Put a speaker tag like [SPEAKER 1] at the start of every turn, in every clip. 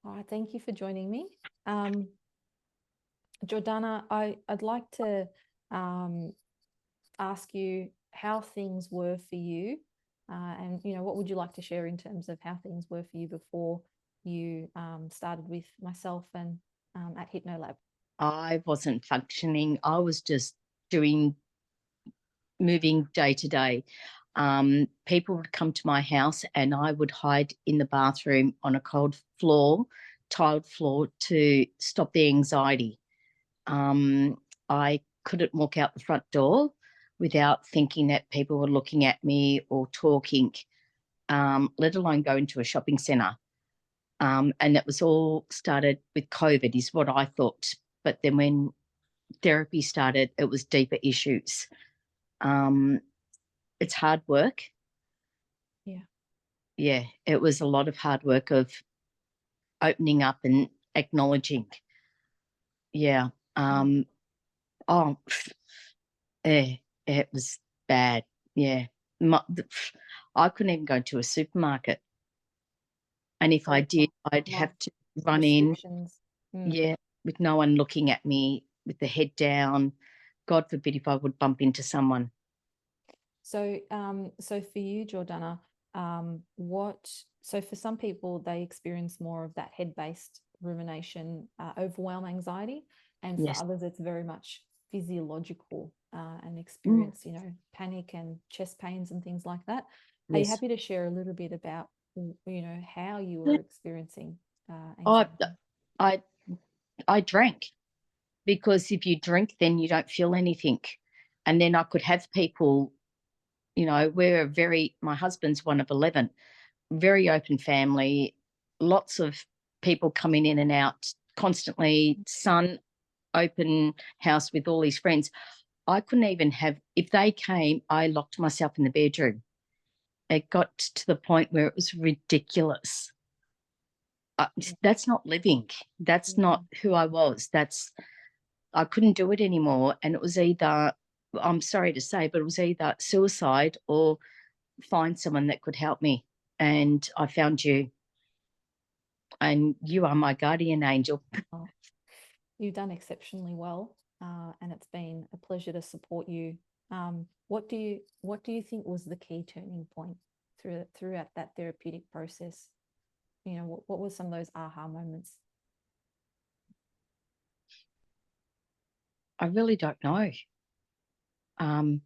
[SPEAKER 1] Hi, thank you for joining me. Jordana, I'd like to ask you how things were for you, and what would you like to share in terms of how things were for you before you started with myself and at HypnoLAB?
[SPEAKER 2] I wasn't functioning. I was just moving day to day. People would come to my house and I would hide in the bathroom on a cold floor, tiled floor, to stop the anxiety. I couldn't walk out the front door without thinking that people were looking at me or talking, let alone go into a shopping centre. And that was all started with COVID, is what I thought. But then when therapy started, it was deeper issues. Um, it's hard work.
[SPEAKER 1] Yeah.
[SPEAKER 2] Yeah, it was a lot of hard work of opening up and acknowledging. Yeah. Oh, yeah, it was bad. Yeah. I couldn't even go to a supermarket. And if I
[SPEAKER 1] So
[SPEAKER 2] did, I'd
[SPEAKER 1] like
[SPEAKER 2] have to run in,
[SPEAKER 1] restrictions. Mm.
[SPEAKER 2] yeah, with no one looking at me, with the head down. God forbid if I would bump into someone.
[SPEAKER 1] So for you, Jordana, so for some people, they experience more of that head-based rumination, overwhelm anxiety, and for
[SPEAKER 2] Yes.
[SPEAKER 1] others, it's very much physiological and
[SPEAKER 2] Mm,
[SPEAKER 1] experience, panic and chest pains and things like that. Are you
[SPEAKER 2] yes.
[SPEAKER 1] happy to share a little bit about, how you
[SPEAKER 2] Yeah.
[SPEAKER 1] were experiencing
[SPEAKER 2] I,
[SPEAKER 1] anxiety?
[SPEAKER 2] I, I drank, because if you drink, then you don't feel anything. And then I could have people, my husband's one of 11, very open family, lots of people coming in and out constantly, son, open house with all his friends. I couldn't even if they came, I locked myself in the bedroom. It got to the point where it was ridiculous.
[SPEAKER 1] Yeah.
[SPEAKER 2] That's not living. That's
[SPEAKER 1] Yeah.
[SPEAKER 2] not who I was. I couldn't do it anymore. And it was either, I'm sorry to say, but it was either suicide or find someone that could help me. And I found you, and you are my guardian angel.
[SPEAKER 1] Oh, you've done exceptionally well, and it's been a pleasure to support you. What do you think was the key turning point throughout that therapeutic process? What were some of those aha moments?
[SPEAKER 2] I really don't know. Um,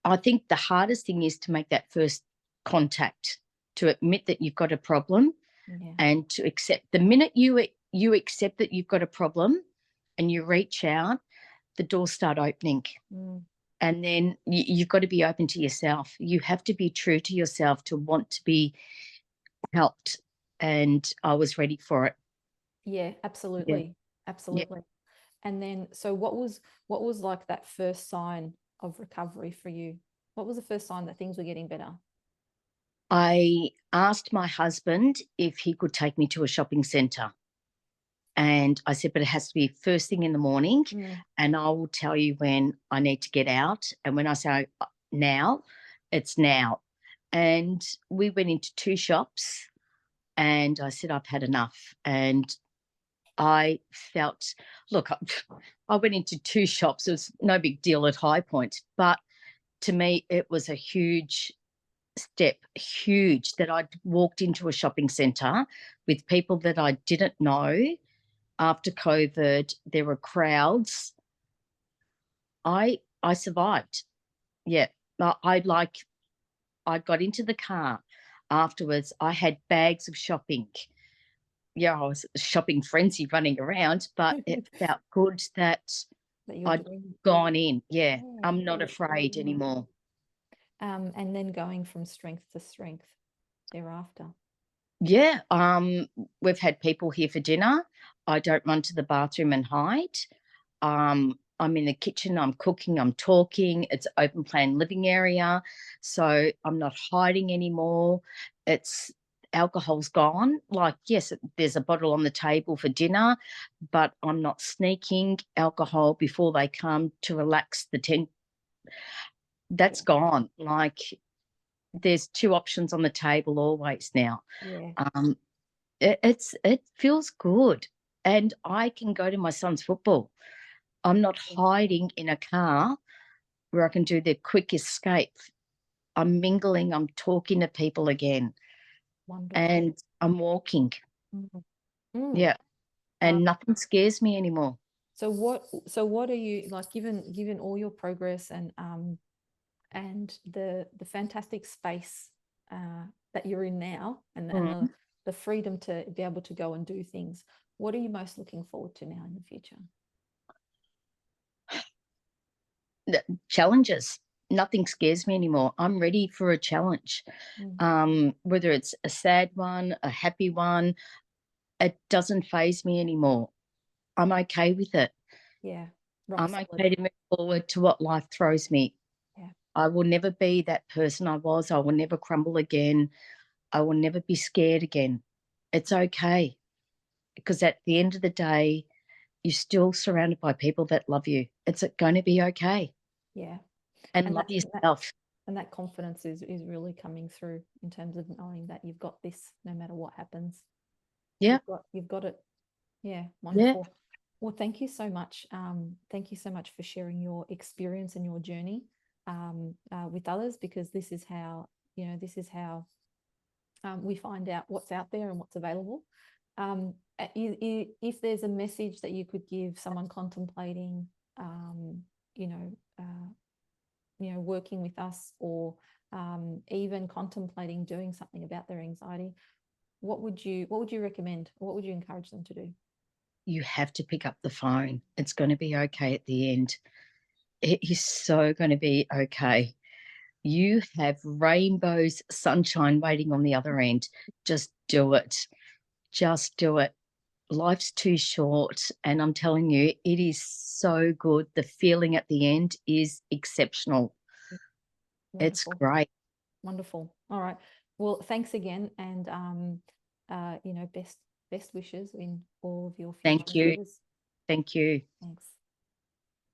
[SPEAKER 2] I think the hardest thing is to make that first contact, to admit that you've got a problem,
[SPEAKER 1] Yeah.
[SPEAKER 2] and to accept. The minute you accept that you've got a problem and you reach out, the doors start opening.
[SPEAKER 1] Mm.
[SPEAKER 2] And then you've got to be open to yourself. You have to be true to yourself to want to be helped. And I was ready for it.
[SPEAKER 1] Yeah,
[SPEAKER 2] Yeah.
[SPEAKER 1] absolutely.
[SPEAKER 2] Yeah.
[SPEAKER 1] Absolutely. And then, so what was like that first sign of recovery for you? What was the first sign that things were getting better?
[SPEAKER 2] I asked my husband if he could take me to a shopping centre. And I said, but it has to be first thing in the morning.
[SPEAKER 1] Mm.
[SPEAKER 2] And I will tell you when I need to get out. And when I say now, it's now. And we went into two shops and I said, I've had enough. And I felt, look, I went into two shops. It was no big deal at High Point. But to me, it was a huge step, huge, that I'd walked into a shopping centre with people that I didn't know. After COVID, there were crowds. I survived. Yeah. I got into the car afterwards. I had bags of shopping. Yeah, I was shopping frenzy running around, but it felt good that
[SPEAKER 1] That you're
[SPEAKER 2] I'd
[SPEAKER 1] doing.
[SPEAKER 2] gone in. Yeah,
[SPEAKER 1] Yeah,
[SPEAKER 2] I'm not
[SPEAKER 1] yeah.
[SPEAKER 2] afraid anymore.
[SPEAKER 1] And then going from strength to strength thereafter.
[SPEAKER 2] Yeah, we've had people here for dinner. I don't run to the bathroom and hide. I'm in the kitchen, I'm cooking, I'm talking. It's open plan living area. So I'm not hiding anymore. It's Alcohol's gone. Like, yes, there's a bottle on the table for dinner, but I'm not sneaking alcohol before they come to relax the tent. That's
[SPEAKER 1] Yeah,
[SPEAKER 2] gone. Like, there's two options on the table always now.
[SPEAKER 1] yeah,
[SPEAKER 2] Um, It feels good. And I can go to my son's football. I'm not hiding in a car where I can do the quick escape. I'm mingling, I'm talking to people again,
[SPEAKER 1] Wonderful.
[SPEAKER 2] and I'm walking.
[SPEAKER 1] Mm. Mm.
[SPEAKER 2] Yeah. And nothing scares me anymore.
[SPEAKER 1] So what are you like, given all your progress and the fantastic space that you're in now, and the freedom to be able to go and do things, what are you most looking forward to now in the future?
[SPEAKER 2] The challenges. Nothing scares me anymore. I'm ready for a challenge. Whether it's a sad one, a happy one, it doesn't faze me anymore. I'm okay with it.
[SPEAKER 1] Yeah.
[SPEAKER 2] I'm
[SPEAKER 1] Rock
[SPEAKER 2] okay
[SPEAKER 1] solid.
[SPEAKER 2] to move forward to what life throws me.
[SPEAKER 1] Yeah.
[SPEAKER 2] I will never be that person I was. I will never crumble again. I will never be scared again. It's okay, because at the end of the day, you're still surrounded by people that love you. It's going to be okay.
[SPEAKER 1] Yeah.
[SPEAKER 2] And
[SPEAKER 1] And
[SPEAKER 2] love yourself.
[SPEAKER 1] that confidence is really coming through in terms of knowing that you've got this no matter what happens.
[SPEAKER 2] Yeah.
[SPEAKER 1] You've got it. Yeah,
[SPEAKER 2] Yeah.
[SPEAKER 1] wonderful. Well, thank you so much. Thank you so much for sharing your experience and your journey with others, because this is how we find out what's out there and what's available. If there's a message that you could give someone contemplating, you know, working with us, or even contemplating doing something about their anxiety, what would you recommend? What would you encourage them to do?
[SPEAKER 2] You have to pick up the phone. It's going to be okay at the end. It is so going to be okay. You have rainbows, sunshine waiting on the other end. Just do it. Just do it. Life's too short. And I'm telling you, it is so good. The feeling at the end is exceptional. It's
[SPEAKER 1] Wonderful.
[SPEAKER 2] great.
[SPEAKER 1] Wonderful. All right. Well, thanks again, and best wishes in all of your future
[SPEAKER 2] Thank you.
[SPEAKER 1] endeavors.
[SPEAKER 2] Thank you.
[SPEAKER 1] Thanks.